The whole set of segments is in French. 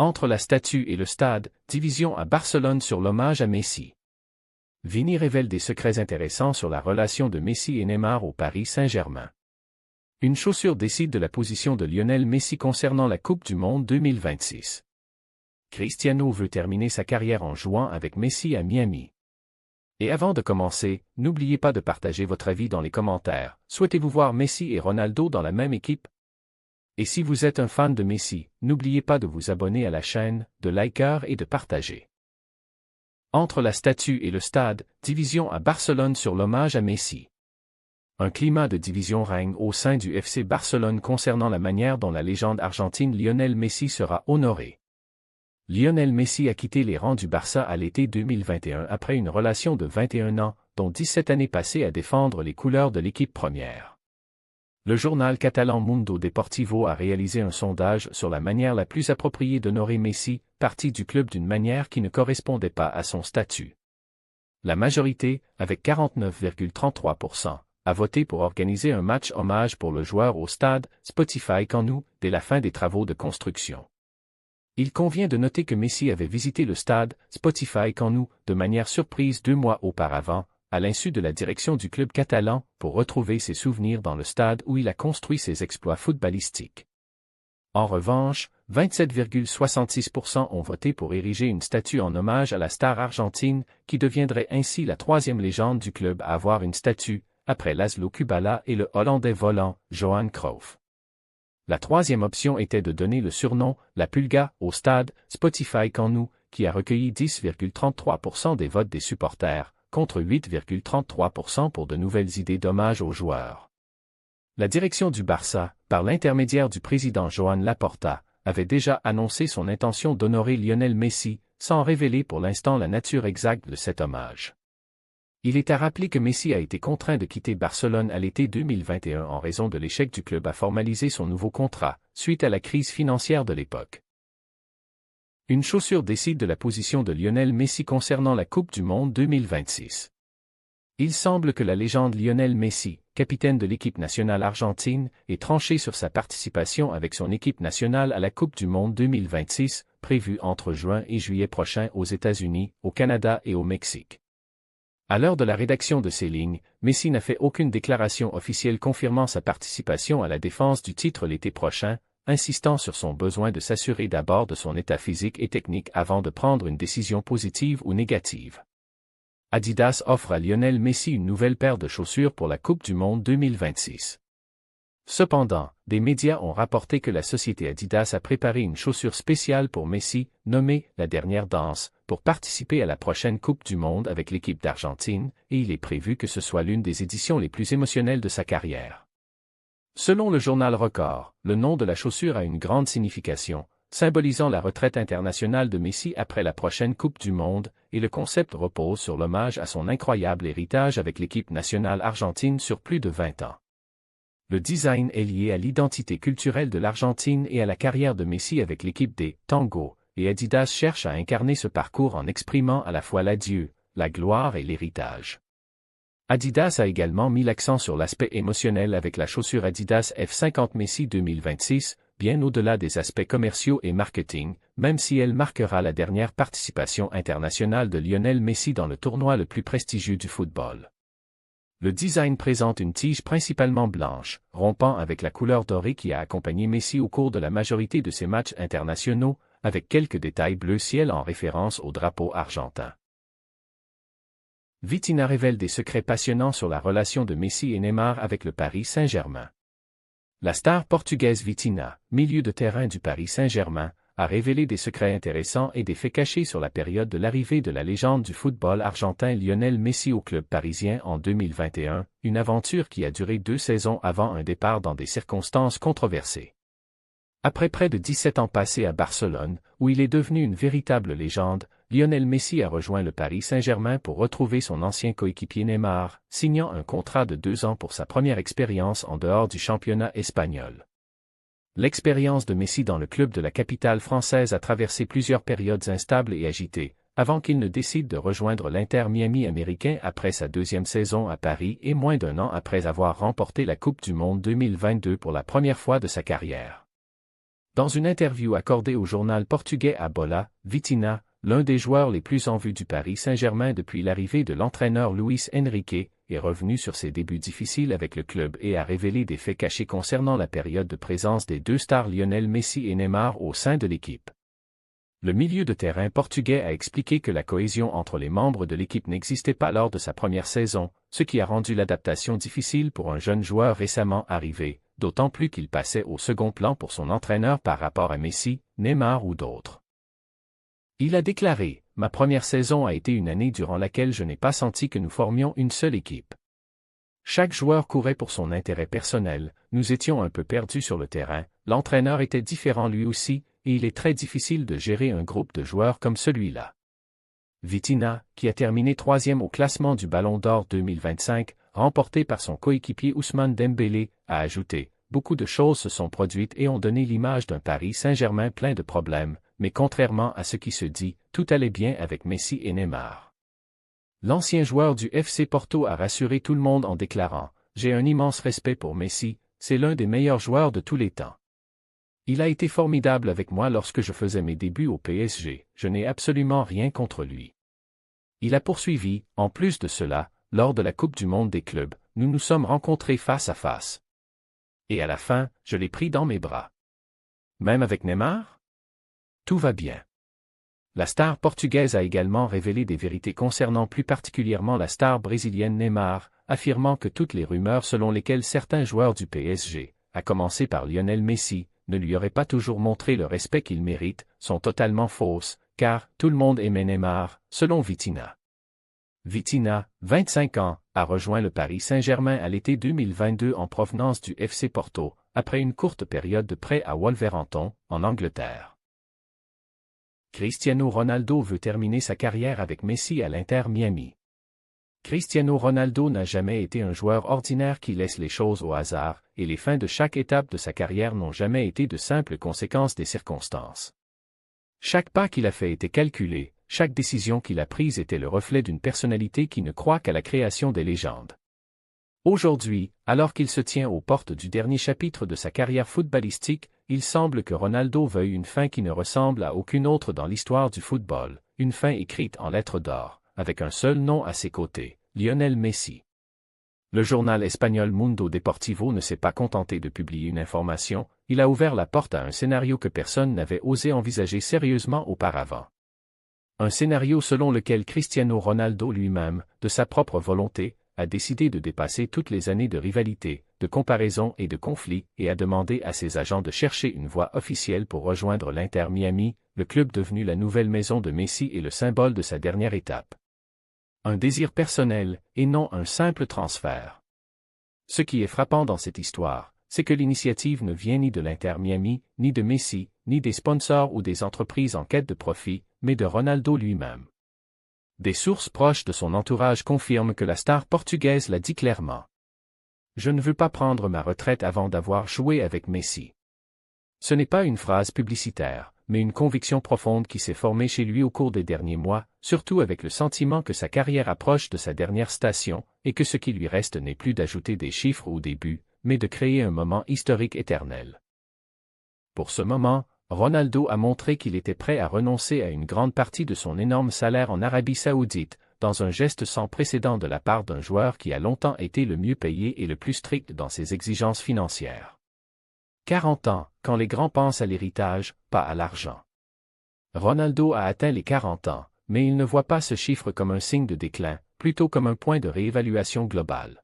Entre la statue et le stade, division à Barcelone sur l'hommage à Messi. Vini révèle des secrets intéressants sur la relation de Messi et Neymar au Paris Saint-Germain. Une chaussure décide de la position de Lionel Messi concernant la Coupe du Monde 2026. Cristiano veut terminer sa carrière en jouant avec Messi à Miami. Et avant de commencer, n'oubliez pas de partager votre avis dans les commentaires. Souhaitez-vous voir Messi et Ronaldo dans la même équipe? Et si vous êtes un fan de Messi, n'oubliez pas de vous abonner à la chaîne, de liker et de partager. Entre la statue et le stade, division à Barcelone sur l'hommage à Messi. Un climat de division règne au sein du FC Barcelone concernant la manière dont la légende argentine Lionel Messi sera honoré. Lionel Messi a quitté les rangs du Barça à l'été 2021 après une relation de 21 ans, dont 17 années passées à défendre les couleurs de l'équipe première. Le journal catalan Mundo Deportivo a réalisé un sondage sur la manière la plus appropriée d'honorer Messi, parti du club d'une manière qui ne correspondait pas à son statut. La majorité, avec 49,33%, a voté pour organiser un match hommage pour le joueur au stade Spotify Camp Nou dès la fin des travaux de construction. Il convient de noter que Messi avait visité le stade Spotify Camp Nou de manière surprise 2 mois auparavant, à l'insu de la direction du club catalan, pour retrouver ses souvenirs dans le stade où il a construit ses exploits footballistiques. En revanche, 27,66% ont voté pour ériger une statue en hommage à la star argentine, qui deviendrait ainsi la 3e légende du club à avoir une statue, après Laszlo Kubala et le Hollandais volant, Johan Cruyff. La 3e option était de donner le surnom, la Pulga, au stade Spotify Camp Nou, qui a recueilli 10,33% des votes des supporters, contre 8,33% pour de nouvelles idées d'hommage aux joueurs. La direction du Barça, par l'intermédiaire du président Joan Laporta, avait déjà annoncé son intention d'honorer Lionel Messi, sans révéler pour l'instant la nature exacte de cet hommage. Il est à rappeler que Messi a été contraint de quitter Barcelone à l'été 2021 en raison de l'échec du club à formaliser son nouveau contrat, suite à la crise financière de l'époque. Une chaussure décide de la position de Lionel Messi concernant la Coupe du Monde 2026. Il semble que la légende Lionel Messi, capitaine de l'équipe nationale argentine, ait tranché sur sa participation avec son équipe nationale à la Coupe du Monde 2026, prévue entre juin et juillet prochains aux États-Unis, au Canada et au Mexique. À l'heure de la rédaction de ces lignes, Messi n'a fait aucune déclaration officielle confirmant sa participation à la défense du titre l'été prochain, insistant sur son besoin de s'assurer d'abord de son état physique et technique avant de prendre une décision positive ou négative. Adidas offre à Lionel Messi une nouvelle paire de chaussures pour la Coupe du Monde 2026. Cependant, des médias ont rapporté que la société Adidas a préparé une chaussure spéciale pour Messi, nommée « La dernière danse », pour participer à la prochaine Coupe du Monde avec l'équipe d'Argentine, et il est prévu que ce soit l'une des éditions les plus émotionnelles de sa carrière. Selon le journal Record, le nom de la chaussure a une grande signification, symbolisant la retraite internationale de Messi après la prochaine Coupe du Monde, et le concept repose sur l'hommage à son incroyable héritage avec l'équipe nationale argentine sur plus de 20 ans. Le design est lié à l'identité culturelle de l'Argentine et à la carrière de Messi avec l'équipe des Tango, et Adidas cherche à incarner ce parcours en exprimant à la fois l'adieu, la gloire et l'héritage. Adidas a également mis l'accent sur l'aspect émotionnel avec la chaussure Adidas F50 Messi 2026, bien au-delà des aspects commerciaux et marketing, même si elle marquera la dernière participation internationale de Lionel Messi dans le tournoi le plus prestigieux du football. Le design présente une tige principalement blanche, rompant avec la couleur dorée qui a accompagné Messi au cours de la majorité de ses matchs internationaux, avec quelques détails bleu ciel en référence au drapeau argentin. Vitinha révèle des secrets passionnants sur la relation de Messi et Neymar avec le Paris Saint-Germain. La star portugaise Vitinha, milieu de terrain du Paris Saint-Germain, a révélé des secrets intéressants et des faits cachés sur la période de l'arrivée de la légende du football argentin Lionel Messi au club parisien en 2021, une aventure qui a duré 2 saisons avant un départ dans des circonstances controversées. Après près de 17 ans passés à Barcelone, où il est devenu une véritable légende, Lionel Messi a rejoint le Paris Saint-Germain pour retrouver son ancien coéquipier Neymar, signant un contrat de 2 ans pour sa première expérience en dehors du championnat espagnol. L'expérience de Messi dans le club de la capitale française a traversé plusieurs périodes instables et agitées, avant qu'il ne décide de rejoindre l'Inter Miami américain après sa 2e saison à Paris et moins d'1 an après avoir remporté la Coupe du Monde 2022 pour la première fois de sa carrière. Dans une interview accordée au journal portugais A Bola, Vitinha, l'un des joueurs les plus en vue du Paris Saint-Germain depuis l'arrivée de l'entraîneur Luis Enrique, est revenu sur ses débuts difficiles avec le club et a révélé des faits cachés concernant la période de présence des deux stars Lionel Messi et Neymar au sein de l'équipe. Le milieu de terrain portugais a expliqué que la cohésion entre les membres de l'équipe n'existait pas lors de sa première saison, ce qui a rendu l'adaptation difficile pour un jeune joueur récemment arrivé, d'autant plus qu'il passait au second plan pour son entraîneur par rapport à Messi, Neymar ou d'autres. Il a déclaré : « Ma première saison a été une année durant laquelle je n'ai pas senti que nous formions une seule équipe. Chaque joueur courait pour son intérêt personnel, nous étions un peu perdus sur le terrain, l'entraîneur était différent lui aussi, et il est très difficile de gérer un groupe de joueurs comme celui-là. » Vitinha, qui a terminé 3e au classement du Ballon d'Or 2025, remporté par son coéquipier Ousmane Dembélé, a ajouté : « Beaucoup de choses se sont produites et ont donné l'image d'un Paris Saint-Germain plein de problèmes, mais contrairement à ce qui se dit, tout allait bien avec Messi et Neymar. » L'ancien joueur du FC Porto a rassuré tout le monde en déclarant : « J'ai un immense respect pour Messi, c'est l'un des meilleurs joueurs de tous les temps. Il a été formidable avec moi lorsque je faisais mes débuts au PSG, je n'ai absolument rien contre lui. » Il a poursuivi, en plus de cela, lors de la Coupe du Monde des clubs, nous nous sommes rencontrés face à face. Et à la fin, je l'ai pris dans mes bras. Même avec Neymar ? Tout va bien. La star portugaise a également révélé des vérités concernant plus particulièrement la star brésilienne Neymar, affirmant que toutes les rumeurs selon lesquelles certains joueurs du PSG, à commencer par Lionel Messi, ne lui auraient pas toujours montré le respect qu'il mérite, sont totalement fausses, car tout le monde aimait Neymar, selon Vitinha. Vitinha, 25 ans, a rejoint le Paris Saint-Germain à l'été 2022 en provenance du FC Porto, après une courte période de prêt à Wolverhampton, en Angleterre. Cristiano Ronaldo veut terminer sa carrière avec Messi à l'Inter Miami. Cristiano Ronaldo n'a jamais été un joueur ordinaire qui laisse les choses au hasard, et les fins de chaque étape de sa carrière n'ont jamais été de simples conséquences des circonstances. Chaque pas qu'il a fait était calculé, chaque décision qu'il a prise était le reflet d'une personnalité qui ne croit qu'à la création des légendes. Aujourd'hui, alors qu'il se tient aux portes du dernier chapitre de sa carrière footballistique, il semble que Ronaldo veuille une fin qui ne ressemble à aucune autre dans l'histoire du football, une fin écrite en lettres d'or, avec un seul nom à ses côtés, Lionel Messi. Le journal espagnol Mundo Deportivo ne s'est pas contenté de publier une information, il a ouvert la porte à un scénario que personne n'avait osé envisager sérieusement auparavant. Un scénario selon lequel Cristiano Ronaldo lui-même, de sa propre volonté, a décidé de dépasser toutes les années de rivalité, de comparaison et de conflit et a demandé à ses agents de chercher une voie officielle pour rejoindre l'Inter Miami, le club devenu la nouvelle maison de Messi et le symbole de sa dernière étape. Un désir personnel, et non un simple transfert. Ce qui est frappant dans cette histoire, c'est que l'initiative ne vient ni de l'Inter Miami, ni de Messi, ni des sponsors ou des entreprises en quête de profit, mais de Ronaldo lui-même. Des sources proches de son entourage confirment que la star portugaise l'a dit clairement. « Je ne veux pas prendre ma retraite avant d'avoir joué avec Messi. » Ce n'est pas une phrase publicitaire, mais une conviction profonde qui s'est formée chez lui au cours des derniers mois, surtout avec le sentiment que sa carrière approche de sa dernière station, et que ce qui lui reste n'est plus d'ajouter des chiffres ou des buts, mais de créer un moment historique éternel. Pour ce moment, Ronaldo a montré qu'il était prêt à renoncer à une grande partie de son énorme salaire en Arabie Saoudite, dans un geste sans précédent de la part d'un joueur qui a longtemps été le mieux payé et le plus strict dans ses exigences financières. 40 ans, quand les grands pensent à l'héritage, pas à l'argent. Ronaldo a atteint les 40 ans, mais il ne voit pas ce chiffre comme un signe de déclin, plutôt comme un point de réévaluation globale.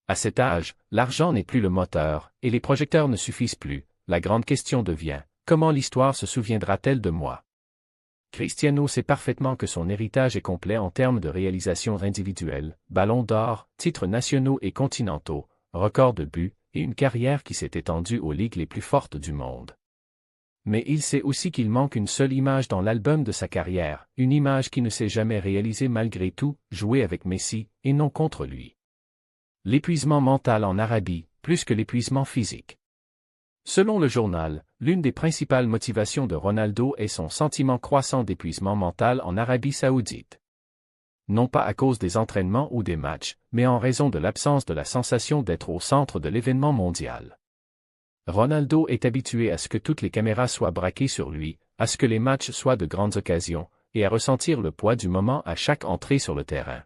À cet âge, l'argent n'est plus le moteur, et les projecteurs ne suffisent plus. La grande question devient: comment l'histoire se souviendra-t-elle de moi? Cristiano sait parfaitement que son héritage est complet en termes de réalisations individuelles, ballons d'or, titres nationaux et continentaux, records de buts, et une carrière qui s'est étendue aux ligues les plus fortes du monde. Mais il sait aussi qu'il manque une seule image dans l'album de sa carrière, une image qui ne s'est jamais réalisée malgré tout, jouer avec Messi, et non contre lui. L'épuisement mental en Arabie, plus que l'épuisement physique. Selon le journal, l'une des principales motivations de Ronaldo est son sentiment croissant d'épuisement mental en Arabie Saoudite. Non pas à cause des entraînements ou des matchs, mais en raison de l'absence de la sensation d'être au centre de l'événement mondial. Ronaldo est habitué à ce que toutes les caméras soient braquées sur lui, à ce que les matchs soient de grandes occasions, et à ressentir le poids du moment à chaque entrée sur le terrain.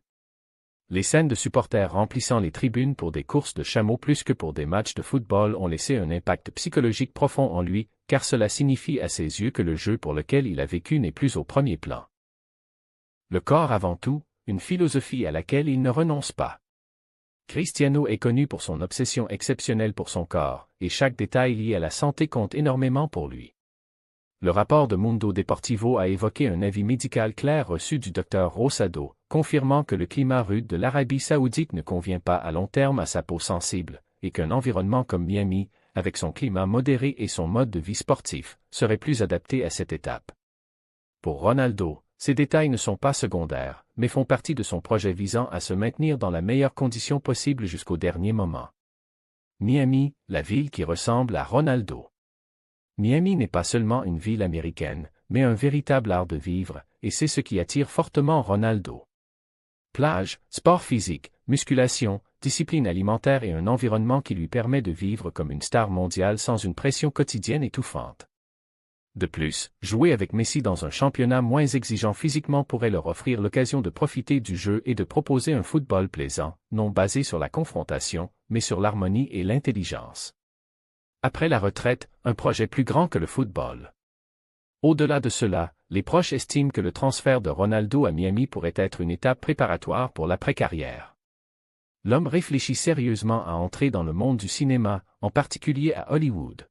Les scènes de supporters remplissant les tribunes pour des courses de chameaux plus que pour des matchs de football ont laissé un impact psychologique profond en lui, car cela signifie à ses yeux que le jeu pour lequel il a vécu n'est plus au premier plan. Le corps avant tout, une philosophie à laquelle il ne renonce pas. Cristiano est connu pour son obsession exceptionnelle pour son corps, et chaque détail lié à la santé compte énormément pour lui. Le rapport de Mundo Deportivo a évoqué un avis médical clair reçu du Dr Rosado, confirmant que le climat rude de l'Arabie Saoudite ne convient pas à long terme à sa peau sensible, et qu'un environnement comme Miami, avec son climat modéré et son mode de vie sportif, serait plus adapté à cette étape. Pour Ronaldo, ces détails ne sont pas secondaires, mais font partie de son projet visant à se maintenir dans la meilleure condition possible jusqu'au dernier moment. Miami, la ville qui ressemble à Ronaldo. Miami n'est pas seulement une ville américaine, mais un véritable art de vivre, et c'est ce qui attire fortement Ronaldo. Plage, sport physique, musculation, discipline alimentaire et un environnement qui lui permet de vivre comme une star mondiale sans une pression quotidienne étouffante. De plus, jouer avec Messi dans un championnat moins exigeant physiquement pourrait leur offrir l'occasion de profiter du jeu et de proposer un football plaisant, non basé sur la confrontation, mais sur l'harmonie et l'intelligence. Après la retraite, un projet plus grand que le football. Au-delà de cela, les proches estiment que le transfert de Ronaldo à Miami pourrait être une étape préparatoire pour l'après-carrière. L'homme réfléchit sérieusement à entrer dans le monde du cinéma, en particulier à Hollywood.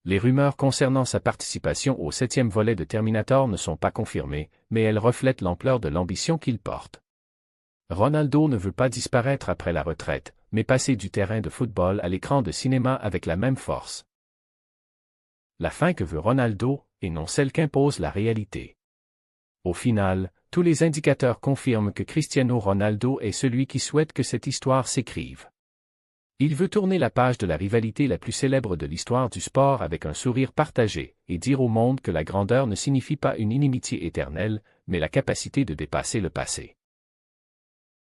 Les rumeurs concernant sa participation au 7e volet de Terminator ne sont pas confirmées, mais elles reflètent l'ampleur de l'ambition qu'il porte. Ronaldo ne veut pas disparaître après la retraite, mais passer du terrain de football à l'écran de cinéma avec la même force. La fin que veut Ronaldo, et non celle qu'impose la réalité. Au final, tous les indicateurs confirment que Cristiano Ronaldo est celui qui souhaite que cette histoire s'écrive. Il veut tourner la page de la rivalité la plus célèbre de l'histoire du sport avec un sourire partagé, et dire au monde que la grandeur ne signifie pas une inimitié éternelle, mais la capacité de dépasser le passé.